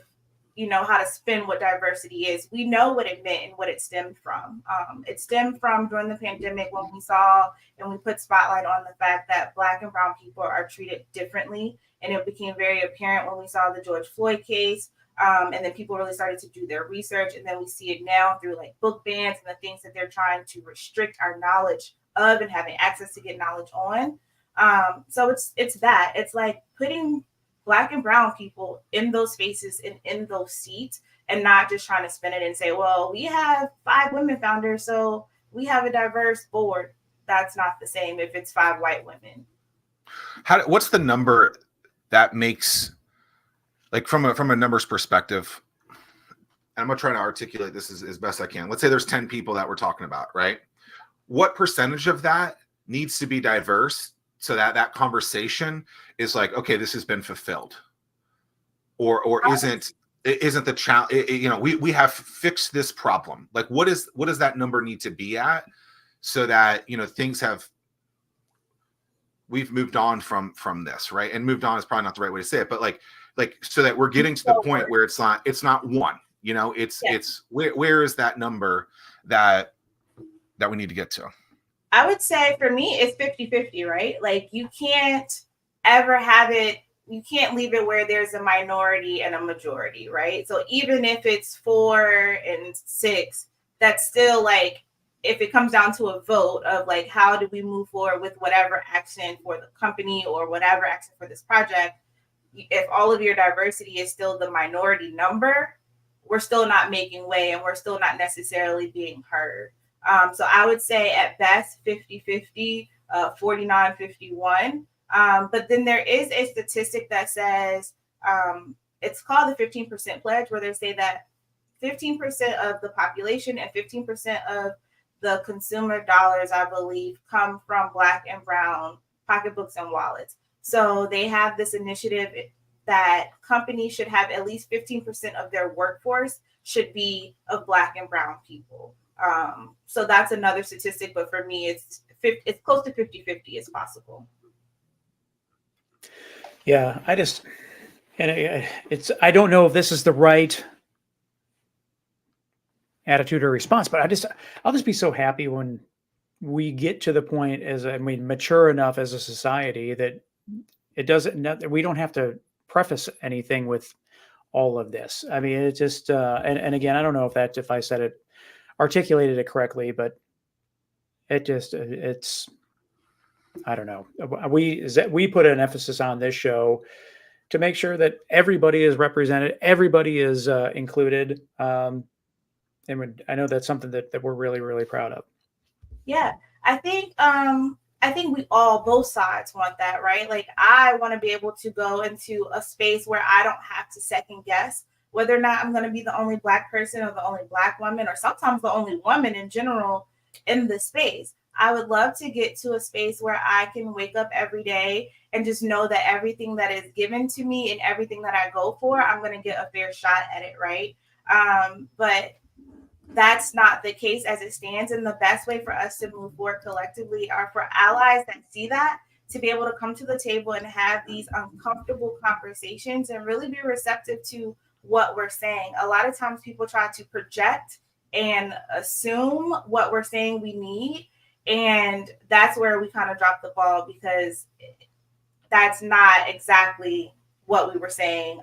how to spin what diversity is. We know what it meant and what it stemmed from. It stemmed from during the pandemic when we saw and we put spotlight on the fact that Black and brown people are treated differently. And it became very apparent when we saw the George Floyd case. And then people really started to do their research. And then we see it now through like book bans and the things that they're trying to restrict our knowledge of and having access to get knowledge on. So it's that. It's like putting Black and brown people in those spaces and in those seats, and not just trying to spin it and say, well, we have 5 women founders, so we have a diverse board. That's not the same if it's 5 white women. What's the number that makes like from a numbers perspective, I'm going to try to articulate this as best I can. Let's say there's 10 people that we're talking about, right? What percentage of that needs to be diverse so that that conversation is like, okay, this has been fulfilled, or isn't the challenge? You know, we have fixed this problem. Like, what does that number need to be at so that, you know, we've moved on from this, right? And moved on is probably not the right way to say it, but like so that we're getting to the point where it's not one, you know, it's where is that number that we need to get to? I would say for me, it's 50-50, right? Like, you can't ever have it, you can't leave it where there's a minority and a majority, right? So even if it's 4 and 6, that's still like, if it comes down to a vote of like, how do we move forward with whatever action for the company or whatever action for this project, if all of your diversity is still the minority number, we're still not making way and we're still not necessarily being heard. So I would say at best 50-50, 49-51. But then there is a statistic that says it's called the 15% pledge, where they say that 15% of the population and 15% of the consumer dollars, I believe, come from Black and brown pocketbooks and wallets. So they have this initiative that companies should have at least 15% of their workforce should be of Black and brown people. So that's another statistic, but for me, it's close to 50-50 as possible. Yeah, I don't know if this is the right attitude or response, but I'll just be so happy when we get to the point mature enough as a society that we don't have to preface anything with all of this. I mean, it's just, and again, I don't know if I said it, articulated it correctly, but it's, I don't know. We put an emphasis on this show to make sure that everybody is represented, everybody is included. And I know that's something that we're really, really proud of. Yeah, I think we all, both sides, want that, right? Like, I want to be able to go into a space where I don't have to second guess whether or not I'm going to be the only Black person or the only Black woman, or sometimes the only woman in general in this space. I would love to get to a space where I can wake up every day and just know that everything that is given to me and everything that I go for, I'm going to get a fair shot at it, right? But that's not the case as it stands. And the best way for us to move forward collectively are for allies that see that to be able to come to the table and have these uncomfortable conversations and really be receptive to what we're saying. A lot of times people try to project and assume what we're saying we need. And that's where we kind of drop the ball, because that's not exactly what we were saying.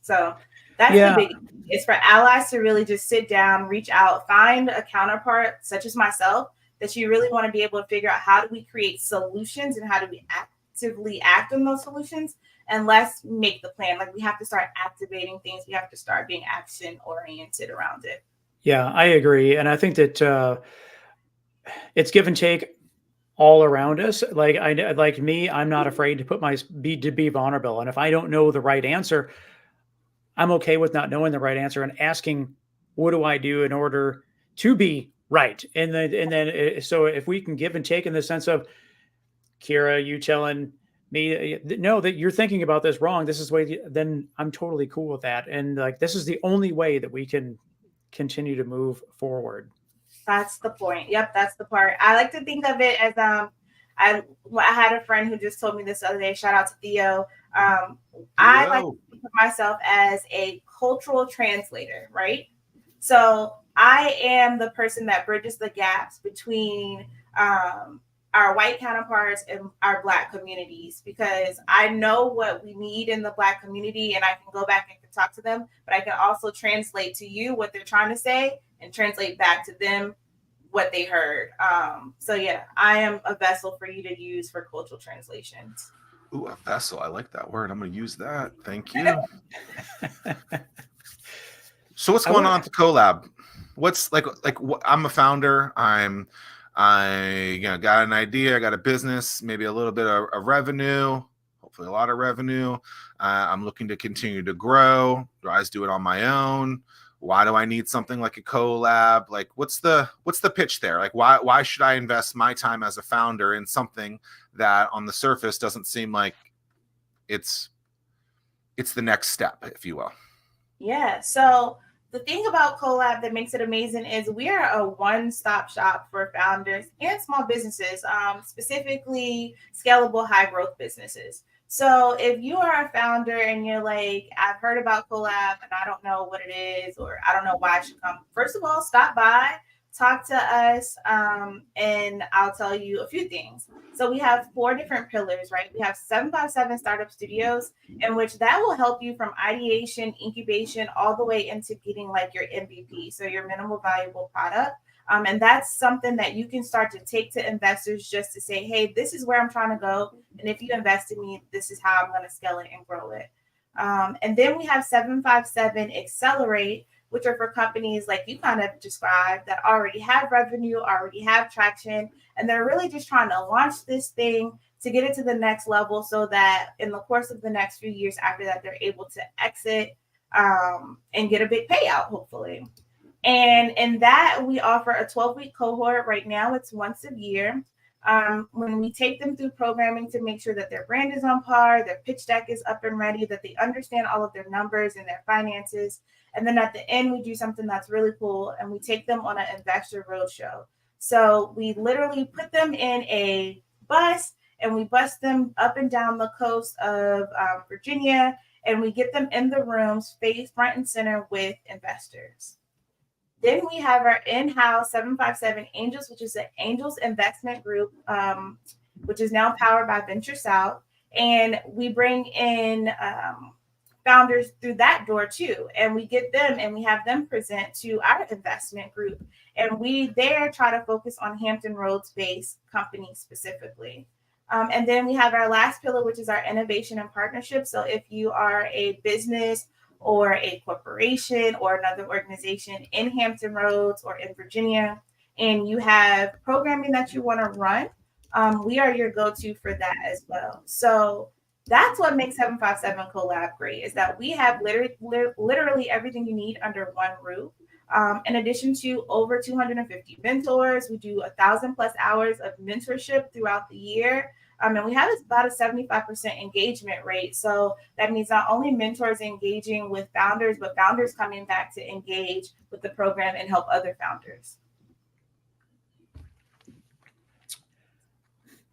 So that's the big. It's for allies to really just sit down, reach out, find a counterpart such as myself that you really want to be able to figure out, how do we create solutions and how do we actively act on those solutions, and let's make the plan. Like, we have to start activating things. We have to start being action oriented around it. Yeah, I agree. And I think that it's give and take all around us. Like I'm not afraid to be vulnerable. And if I don't know the right answer, I'm okay with not knowing the right answer and asking, what do I do in order to be right? And then so if we can give and take in the sense of, Kierra, you telling me, no, that you're thinking about this wrong, this is the way, then I'm totally cool with that. And like, this is the only way that we can continue to move forward. That's the point. Yep, that's the part. I like to think of it as I had a friend who just told me this the other day. Shout out to Theo. I like to think of myself as a cultural translator, right? So I am the person that bridges the gaps between our white counterparts and our Black communities, because I know what we need in the Black community and I can go back and can talk to them, but I can also translate to you what they're trying to say and translate back to them what they heard. So yeah, I am a vessel for you to use for cultural translations. Ooh, a vessel. I like that word. I'm going to use that. Thank you. So what's going on to Collab? What's like I'm a founder. I got an idea. I got a business, maybe a little bit of revenue, hopefully a lot of revenue. I'm looking to continue to grow. Do I just do it on my own? Why do I need something like a collab? Like, what's the pitch there? Like, why should I invest my time as a founder in something that on the surface doesn't seem like it's the next step, if you will? Yeah. So the thing about Collab that makes it amazing is we are a one-stop shop for founders and small businesses, specifically scalable high growth businesses. So if you are a founder and you're like, I've heard about Collab and I don't know what it is, or I don't know why I should come. First of all, stop by, talk to us, and I'll tell you a few things. So we have 4 different pillars, right? We have 757 Startup Studios, in which that will help you from ideation, incubation, all the way into getting like your MVP, so your minimal valuable product. And that's something that you can start to take to investors just to say, hey, this is where I'm trying to go. And if you invest in me, this is how I'm going to scale it and grow it. And then we have 757 Accelerate, which are for companies like you kind of described that already have revenue, already have traction, and they're really just trying to launch this thing to get it to the next level so that in the course of the next few years after that, they're able to exit and get a big payout, hopefully. And in that, we offer a 12-week cohort. Right now, it's once a year. When we take them through programming to make sure that their brand is on par, their pitch deck is up and ready, that they understand all of their numbers and their finances. And then at the end, we do something that's really cool, and we take them on an investor roadshow. So we literally put them in a bus, and we bus them up and down the coast of Virginia, and we get them in the rooms, face front and center with investors. Then we have our in-house 757 Angels, which is an Angels investment group, which is now powered by Venture South. And we bring in founders through that door too. And we get them and we have them present to our investment group. And we there try to focus on Hampton Roads based companies specifically. And then we have our last pillar, which is our innovation and partnership. So if you are a business or a corporation or another organization in Hampton Roads or in Virginia, and you have programming that you want to run, we are your go-to for that as well. So that's what makes 757 Collab great, is that we have literally everything you need under one roof. In addition to over 250 mentors, we do 1,000+ hours of mentorship throughout the year. And we have about a 75% engagement rate. So that means not only mentors engaging with founders, but founders coming back to engage with the program and help other founders.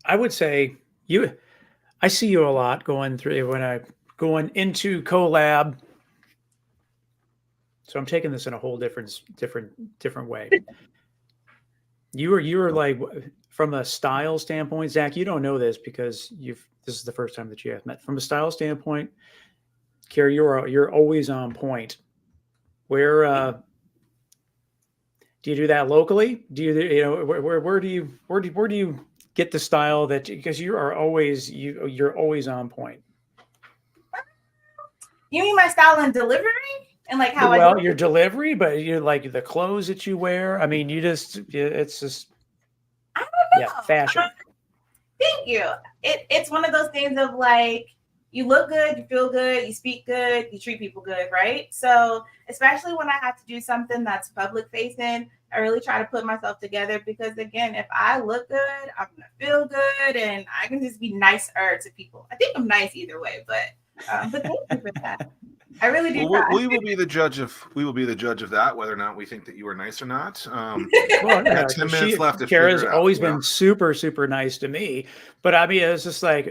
I would say I see you a lot going into Collab. So I'm taking this in a whole different way. You are like, from a style standpoint, Zach, you don't know this because this is the first time that you have met. From a style standpoint, Kierra, you're always on point. Where do you do that locally? Do where do you get the style that, because you're always on point? You mean my style and delivery? And like how your delivery, but you like the clothes that you wear. I mean, it's just, I don't know. Yeah, fashion. Thank you. It's one of those things of like, you look good, you feel good, you speak good, you treat people good, right? So especially when I have to do something that's public facing, I really try to put myself together, because again, if I look good, I'm gonna feel good, and I can just be nicer to people. I think I'm nice either way, but thank you for that. I really do. Well, we will be the judge of that, whether or not we think that you are nice or not. Well, no, 10 minutes left. Kierra's always been super, super nice to me, but I mean, it's just like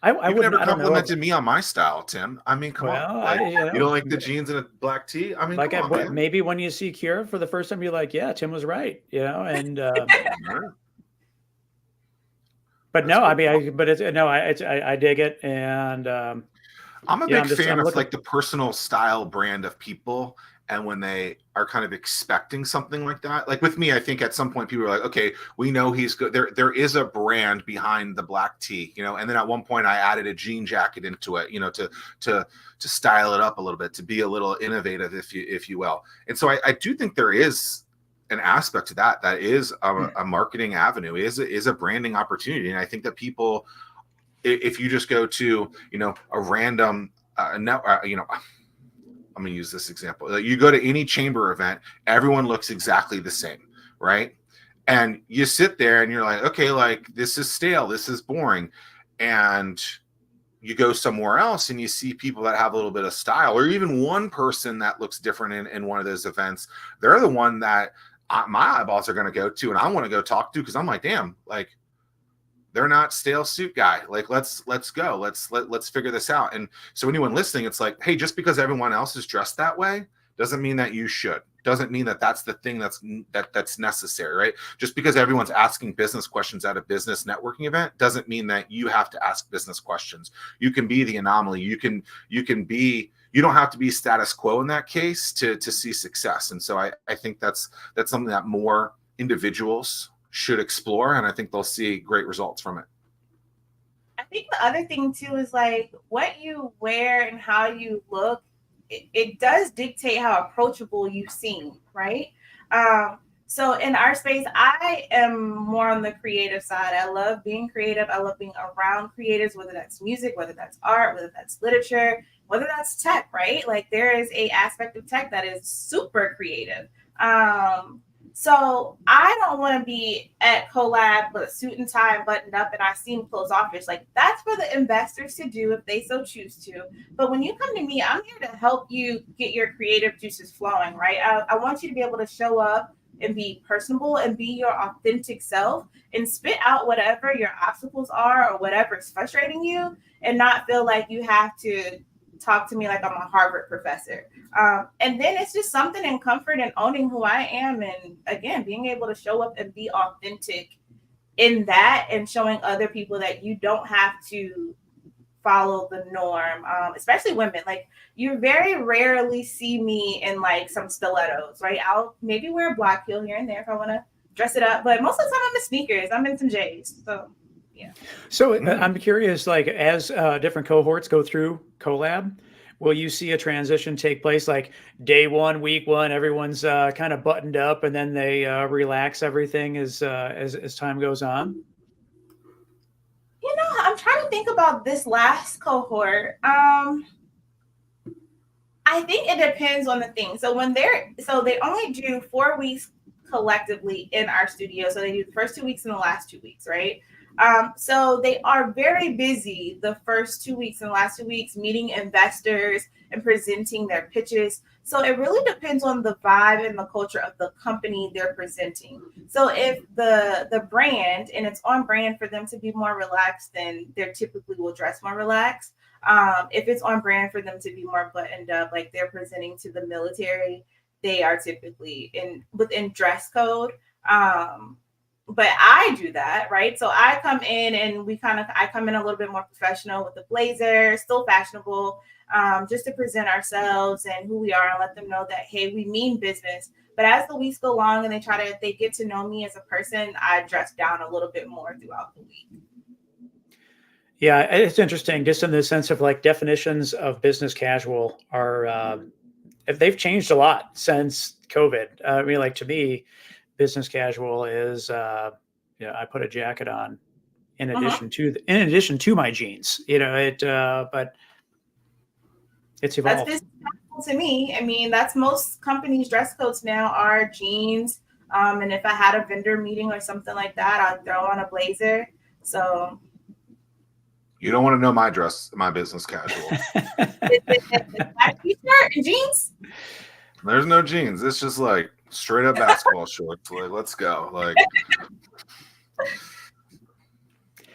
You've never complimented me on my style, Tim. I mean, come on. You don't like the jeans and a black tee? I mean, like maybe when you see Kierra for the first time, you're like, yeah, Tim was right, and. But no, I mean, I dig it, and I'm a big fan of like the personal style brand of people, and when they are kind of expecting something like that. Like with me, I think at some point people are like, okay, we know he's good. There is a brand behind the black tee, and then at one point I added a jean jacket into it, to style it up a little bit, to be a little innovative, if you will. And so I do think there is an aspect to that is a marketing avenue, is a branding opportunity. And I think that people if you just go to, a random, I'm going to use this example. You go to any chamber event, everyone looks exactly the same, right? And you sit there and you're like, okay, like this is stale, this is boring. And you go somewhere else and you see people that have a little bit of style, or even one person that looks different in one of those events. They're the one that my eyeballs are going to go to and I want to go talk to, because I'm like, damn, like they're not stale suit guy. Like, let's go. Let's figure this out. And so anyone listening, it's like, hey, just because everyone else is dressed that way doesn't mean that you should. Doesn't mean that that's the thing that's necessary, right? Just because everyone's asking business questions at a business networking event doesn't mean that you have to ask business questions. You can be the anomaly. You don't have to be status quo in that case to see success. And so I think that's something that more individuals should explore, and I think they'll see great results from it. I think the other thing too is like what you wear and how you look. It does dictate how approachable you seem, right? So in our space, I am more on the creative side. I love being creative. I love being around creatives, whether that's music, whether that's art, whether that's literature, whether that's tech, right? Like there is a aspect of tech that is super creative. So I don't want to be at Collab with a suit and tie and buttoned up and I seem closed offish. Like that's for the investors to do if they so choose to. But when you come to me, I'm here to help you get your creative juices flowing, right? I want you to be able to show up and be personable and be your authentic self and spit out whatever your obstacles are or whatever is frustrating you, and not feel like you have to talk to me like I'm a Harvard professor. And then it's just something in comfort and owning who I am. And again, being able to show up and be authentic in that, and showing other people that you don't have to follow the norm, especially women. Like you very rarely see me in like some stilettos, right? I'll maybe wear a black heel here and there if I want to dress it up. But most of the time I'm in sneakers. I'm in some J's. So yeah. So I'm curious, like as different cohorts go through Collab, will you see a transition take place? Like day one, week one, everyone's kind of buttoned up, and then they relax everything as time goes on? I'm trying to think about this last cohort. I think it depends on the thing. So they only do 4 weeks collectively in our studio. So they do the first 2 weeks and the last 2 weeks, right? So they are very busy the first 2 weeks and the last 2 weeks meeting investors and presenting their pitches. So it really depends on the vibe and the culture of the company they're presenting. So if the brand, and it's on brand for them to be more relaxed, then they typically will dress more relaxed. If it's on brand for them to be more buttoned up, like they're presenting to the military, they are typically within dress code. But I do that, right? So I come in and I come in a little bit more professional with the blazer, still fashionable, just to present ourselves and who we are and let them know that, hey, we mean business. But as the weeks go along and they get to know me as a person, I dress down a little bit more throughout the week. Yeah, it's interesting, just in the sense of like definitions of business casual are, they've changed a lot since COVID. I mean, like to me, business casual is, I put a jacket on in addition to my jeans, but it's evolved. That's business casual to me. I mean, that's most companies' dress codes now are jeans. And if I had a vendor meeting or something like that, I'd throw on a blazer. So you don't want to know my business casual. T-shirt and jeans? There's no jeans. It's just like straight up basketball shorts. Like, let's go. Like,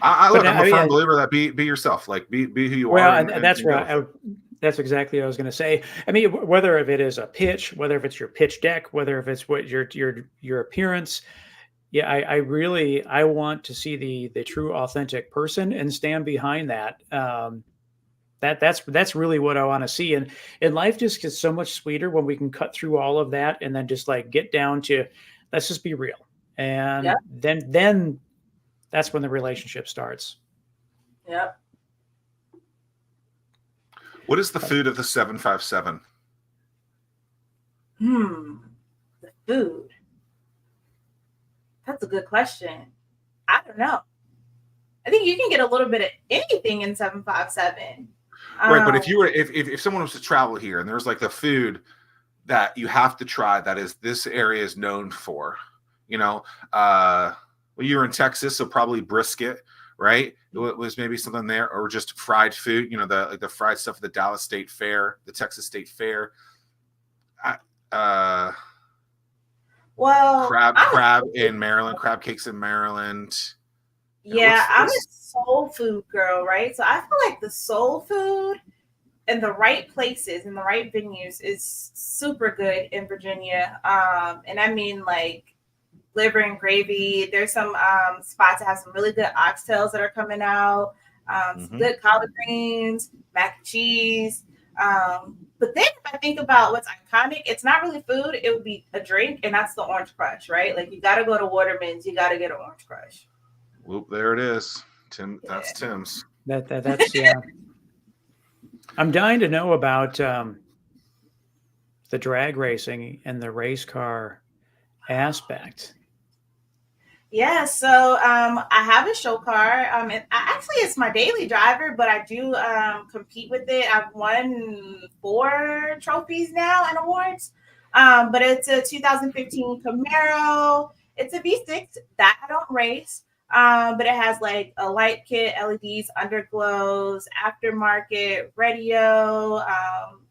I'm a firm believer that be yourself. Like, be who you are. And that's right. That's exactly what I was going to say. I mean, whether if it is a pitch, whether if it's your pitch deck, whether if it's what your appearance. Yeah, I want to see the true authentic person and stand behind that. That's really what I want to see. And life just gets so much sweeter when we can cut through all of that and then just like get down to, let's just be real. And then that's when the relationship starts. Yep. What is the food of the 757? The food. That's a good question. I don't know. I think you can get a little bit of anything in 757. Right, but if you were if someone was to travel here and there's like the food that you have to try that is this area is known for, you know, well, you're in Texas, so probably brisket, right? It was maybe something there, or just fried food, you know, the fried stuff at the Dallas State Fair, the Texas State Fair. Well, crab in Maryland, crab cakes in Maryland. Yeah, I'm a soul food girl, right? So I feel like the soul food in the right places, in the right venues is super good in Virginia. And I mean like liver and gravy. There's some spots that have some really good oxtails that are coming out, some good collard greens, mac and cheese. But then if I think about what's iconic, it's not really food, it would be a drink, and that's the Orange Crush, right? Like you gotta go to Waterman's, you gotta get an Orange Crush. Whoop, there it is. Tim, that's Tim's. That's yeah. I'm dying to know about the drag racing and the race car aspect. Yeah, so I have a show car. Actually, it's my daily driver, but I do compete with it. I've won 4 trophies now and awards. But it's a 2015 Camaro. It's a V6 that I don't race. But it has like a light kit, LEDs, underglows, aftermarket radio.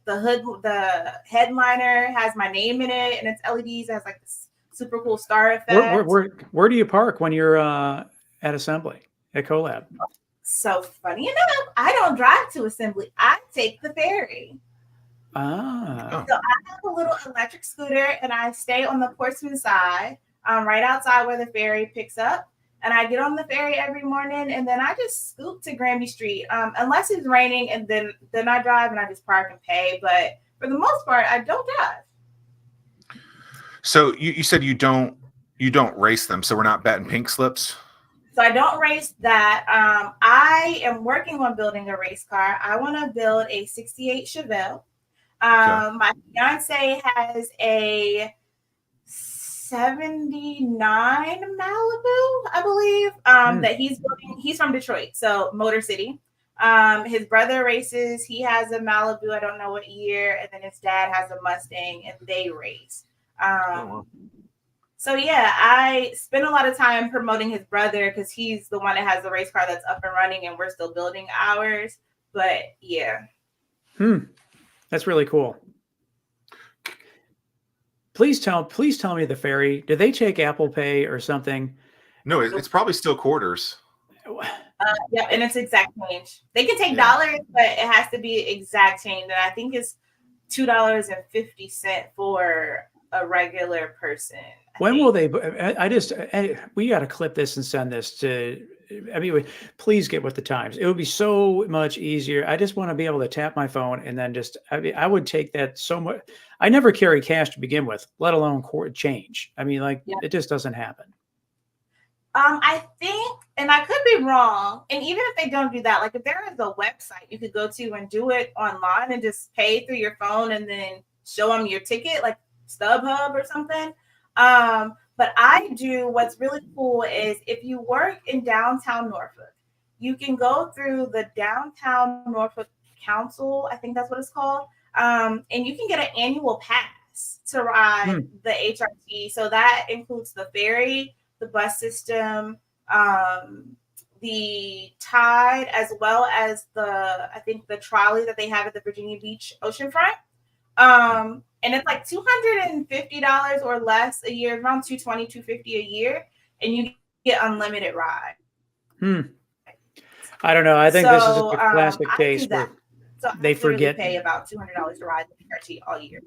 The hood, the headliner has my name in it, and it's LEDs. It has like this super cool star effect. Where do you park when you're at assembly at Collab? So funny enough, I don't drive to assembly. I take the ferry. So I have a little electric scooter, and I stay on the Portsmouth side, right outside where the ferry picks up. And I get on the ferry every morning, and then I just scoot to Granby Street, unless it's raining, and then I drive and I just park and pay. But for the most part, I don't drive. So you said you don't race them, so we're not betting pink slips. So I don't race that. I am working on building a race car. I want to build a '68 Chevelle. My fiance has a '79 Malibu, I believe, that he's building. He's from Detroit, so Motor City. His brother races. He has a Malibu. I don't know what year, and then his dad has a Mustang, and they race. So yeah, I spend a lot of time promoting his brother because he's the one that has the race car that's up and running, and we're still building ours. But yeah, that's really cool. Please tell me the ferry. Do they take Apple Pay or something? No, it's probably still quarters. Yeah, and it's exact change. They can take dollars, but it has to be exact change, and I think it's $2.50 for a regular person. When will they? We got to clip this and send this to. I mean, please get with the times. It would be so much easier. I just want to be able to tap my phone and then just. I would take that so much. I never carry cash to begin with, let alone change. I mean, it just doesn't happen. I think, and I could be wrong, and even if they don't do that, like if there is a website you could go to and do it online and just pay through your phone and then show them your ticket, like StubHub or something. But I do, what's really cool is if you work in downtown Norfolk, you can go through the Downtown Norfolk Council, I think that's what it's called, and you can get an annual pass to ride the HRT. So that includes the ferry, the bus system, the tide, as well as I think the trolley that they have at the Virginia Beach oceanfront. And it's like $250 or less a year, around $220, $250 a year, and you get unlimited ride. I don't know. I think this is a classic case where they forget. Pay about $200 to ride the PRT all year.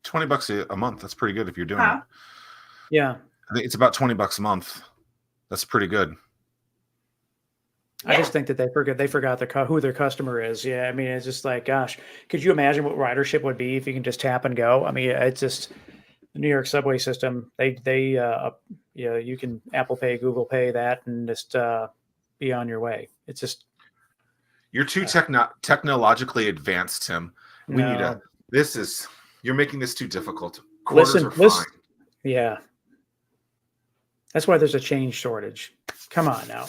$20 a month. That's pretty good if you're doing it. Yeah, I think it's about $20 a month. That's pretty good. I just think that they forgot who their customer is. Yeah, I mean, it's just like, gosh, could you imagine what ridership would be if you can just tap and go? I mean, it's just the New York subway system. You can Apple Pay, Google Pay that, and just be on your way. It's just you're too technologically advanced, Tim. You're making this too difficult. Quarters are fine. Yeah, that's why there's a change shortage. Come on now.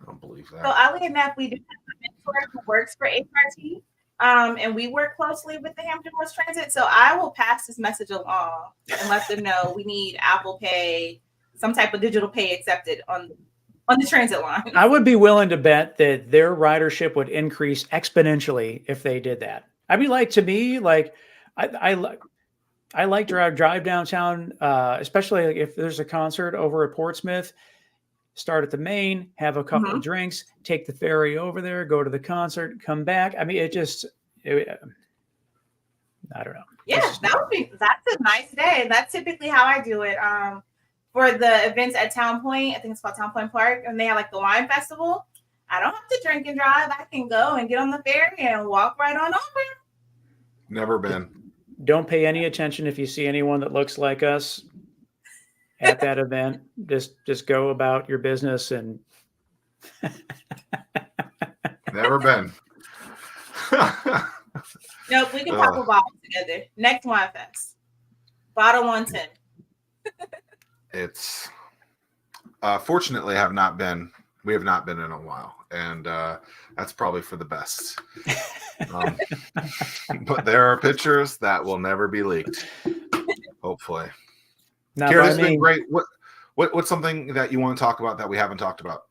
I don't believe So that. oddly enough, we do have a mentor who works for HRT, and we work closely with the Hampton Roads Transit. So I will pass this message along and let them know we need Apple Pay, some type of digital pay accepted on the transit line. I would be willing to bet that their ridership would increase exponentially if they did that. I mean, like, to me, like, I like drive downtown, especially like if there's a concert over at Portsmouth. Start at the main, have a couple of drinks, take the ferry over there, go to the concert, come back. I mean, I don't know. Yeah, that's a nice day. That's typically how I do it. For the events at Town Point, I think it's called Town Point Park, and they have like the wine festival. I don't have to drink and drive. I can go and get on the ferry and walk right on over. Never been. Don't pay any attention if you see anyone that looks like us at that event. Just go about your business and Never been. Nope, we can pop a bottle together. Next wine fest. Bottle 110. It's fortunately we have not been in a while, and that's probably for the best. But there are pictures that will never be leaked. Hopefully. Kierra, this has been great. What's something that you want to talk about that we haven't talked about?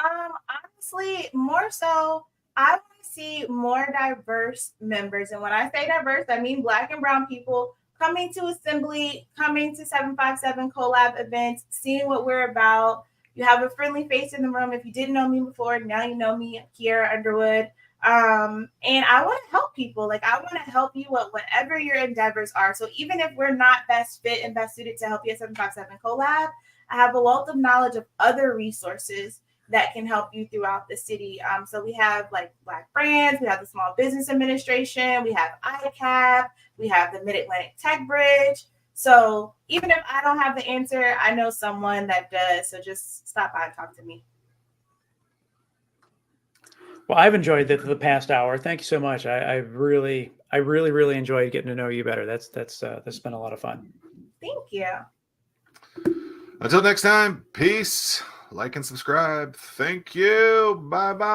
Honestly, more so, I want to see more diverse members. And when I say diverse, I mean Black and brown people coming to Assembly, coming to 757 Collab events, seeing what we're about. You have a friendly face in the room. If you didn't know me before, now you know me, Kierra Underwood. And I want to help people. Like, I want to help you with whatever your endeavors are. So even if we're not best fit and best suited to help you at 757 Collab, I have a wealth of knowledge of other resources that can help you throughout the city. So we have like Black Brands, we have the Small Business Administration, we have ICAP, we have the Mid-Atlantic Tech Bridge. So even if I don't have the answer, I know someone that does. So just stop by and talk to me. Well, I've enjoyed the past hour. Thank you so much. I really enjoyed getting to know you better. That's been a lot of fun. Thank you. Until next time, peace. Like and subscribe. Thank you. Bye-bye.